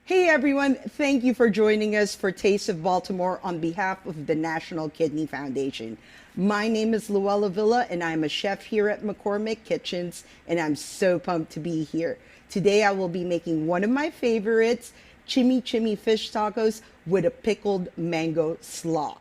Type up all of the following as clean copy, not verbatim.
Hey everyone, thank you for joining us for Taste of Baltimore on behalf of the National Kidney Foundation. My name is Luella Villa and I'm a chef here at McCormick Kitchens, and I'm so pumped to be here. Today I will be making one of my favorites, chimichurri fish tacos with a pickled mango slaw.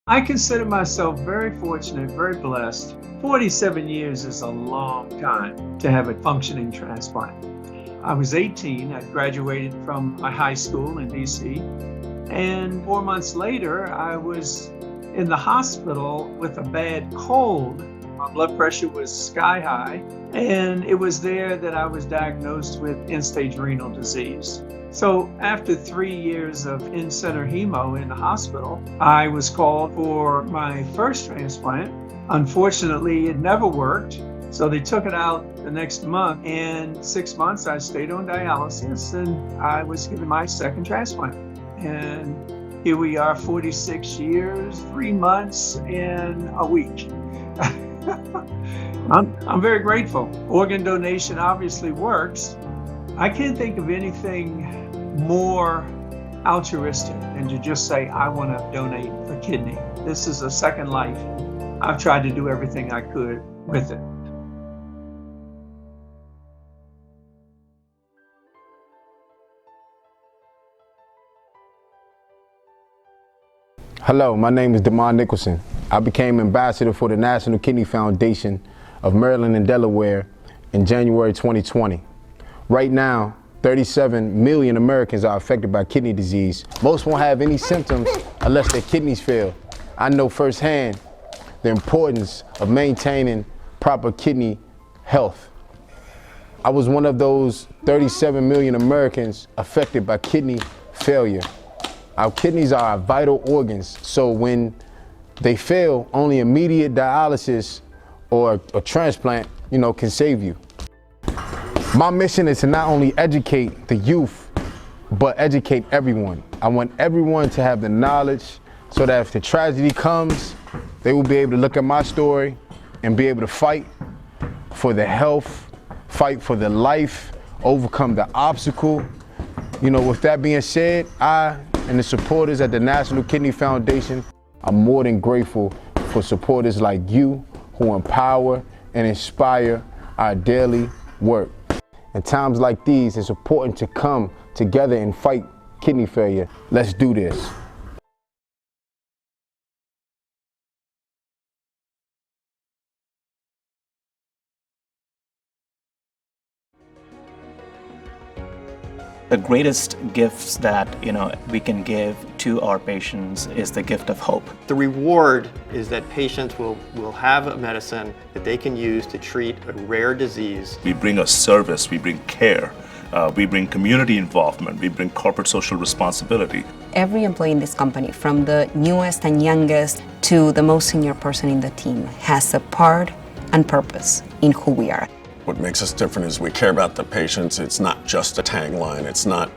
I consider myself very fortunate, very blessed. 47 years is a long time to have a functioning transplant. I was 18, I graduated from my high school in DC, and 4 months later, I was in the hospital with a bad cold. My blood pressure was sky high, and it was there that I was diagnosed with end-stage renal disease. So after 3 years of in-center hemo in the hospital, I was called for my first transplant. Unfortunately, it never worked. So they took it out the next month, and 6 months I stayed on dialysis, and I was given my second transplant. And here we are, 46 years, 3 months, and a week. I'm very grateful. Organ donation obviously works. I can't think of anything more altruistic than to just say, I want to donate a kidney. This is a second life. I've tried to do everything I could with it. Hello, my name is Demar Nicholson. I became ambassador for the National Kidney Foundation of Maryland and Delaware in January 2020. Right now, 37 million Americans are affected by kidney disease. Most won't have any symptoms unless their kidneys fail. I know firsthand the importance of maintaining proper kidney health. I was one of those 37 million Americans affected by kidney failure. Our kidneys are our vital organs, so when they fail, only immediate dialysis or a transplant, can save you. My mission is to not only educate the youth, but educate everyone. I want everyone to have the knowledge so that if the tragedy comes, they will be able to look at my story and be able to fight for their health, fight for their life, overcome the obstacle. With that being said, I and the supporters at the National Kidney Foundation are more than grateful for supporters like you who empower and inspire our daily work. In times like these, it's important to come together and fight kidney failure. Let's do this. The greatest gifts that we can give to our patients is the gift of hope. The reward is that patients will have a medicine that they can use to treat a rare disease. We bring a service, we bring care, we bring community involvement, we bring corporate social responsibility. Every employee in this company, from the newest and youngest to the most senior person in the team, has a part and purpose in who we are. What makes us different is we care about the patients. It's not just a tagline. It's not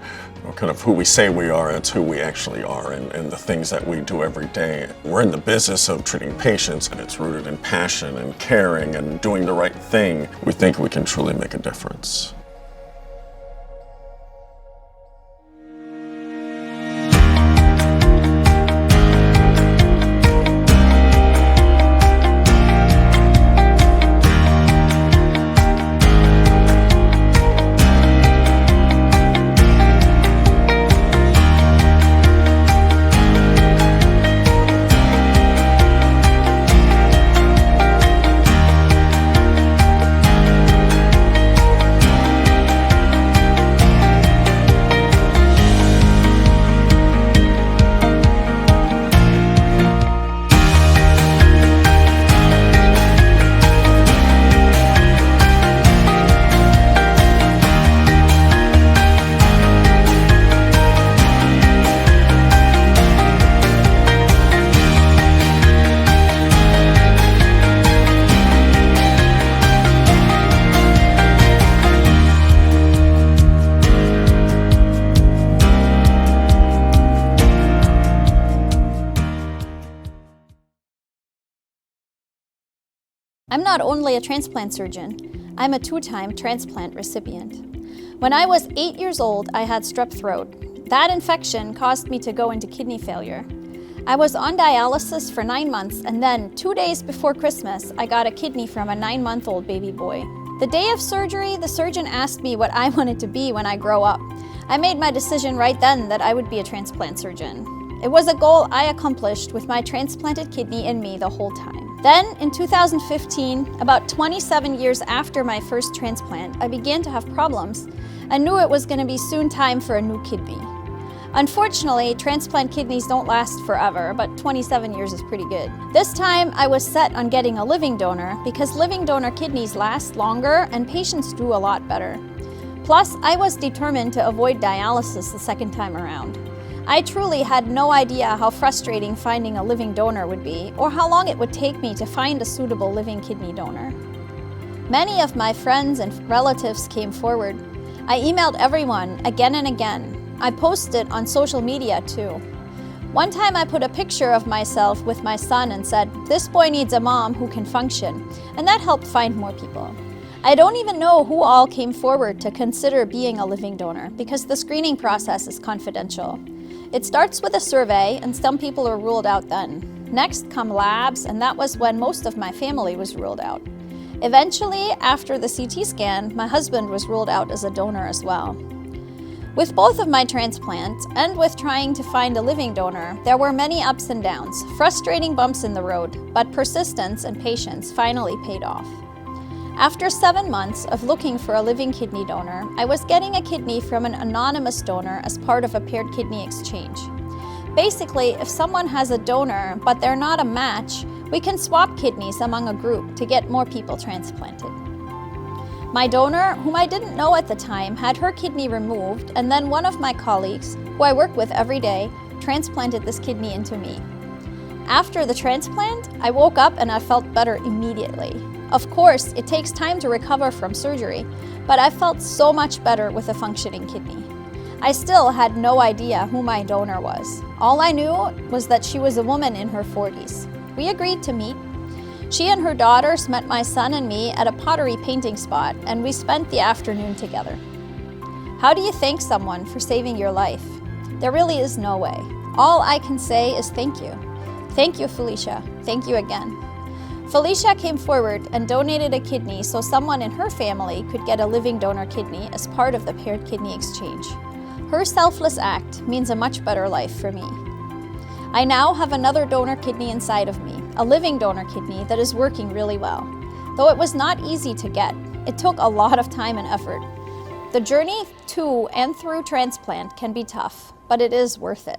kind of who we say we are, it's who we actually are and the things that we do every day. We're in the business of treating patients, and it's rooted in passion and caring and doing the right thing. We think we can truly make a difference. I'm not only a transplant surgeon, I'm a 2-time transplant recipient. When I was 8 years old, I had strep throat. That infection caused me to go into kidney failure. I was on dialysis for 9 months, and then 2 days before Christmas, I got a kidney from a 9-month-old baby boy. The day of surgery, the surgeon asked me what I wanted to be when I grow up. I made my decision right then that I would be a transplant surgeon. It was a goal I accomplished with my transplanted kidney in me the whole time. Then, in 2015, about 27 years after my first transplant, I began to have problems. I knew it was going to be soon time for a new kidney. Unfortunately, transplant kidneys don't last forever, but 27 years is pretty good. This time, I was set on getting a living donor because living donor kidneys last longer and patients do a lot better. Plus, I was determined to avoid dialysis the second time around. I truly had no idea how frustrating finding a living donor would be, or how long it would take me to find a suitable living kidney donor. Many of my friends and relatives came forward. I emailed everyone again and again. I posted on social media too. One time I put a picture of myself with my son and said, "This boy needs a mom who can function," and that helped find more people. I don't even know who all came forward to consider being a living donor because the screening process is confidential. It starts with a survey, and some people are ruled out then. Next come labs, and that was when most of my family was ruled out. Eventually, after the CT scan, my husband was ruled out as a donor as well. With both of my transplants, and with trying to find a living donor, there were many ups and downs, frustrating bumps in the road, but persistence and patience finally paid off. After 7 months of looking for a living kidney donor, I was getting a kidney from an anonymous donor as part of a paired kidney exchange. Basically, if someone has a donor but they're not a match, we can swap kidneys among a group to get more people transplanted. My donor, whom I didn't know at the time, had her kidney removed, and then one of my colleagues, who I work with every day, transplanted this kidney into me. After the transplant, I woke up and I felt better immediately. Of course, it takes time to recover from surgery, but I felt so much better with a functioning kidney. I still had no idea who my donor was. All I knew was that she was a woman in her 40s. We agreed to meet. She and her daughters met my son and me at a pottery painting spot, and we spent the afternoon together. How do you thank someone for saving your life? There really is no way. All I can say is thank you. Thank you, Felicia. Thank you again. Felicia came forward and donated a kidney so someone in her family could get a living donor kidney as part of the paired kidney exchange. Her selfless act means a much better life for me. I now have another donor kidney inside of me, a living donor kidney that is working really well. Though it was not easy to get, it took a lot of time and effort. The journey to and through transplant can be tough, but it is worth it.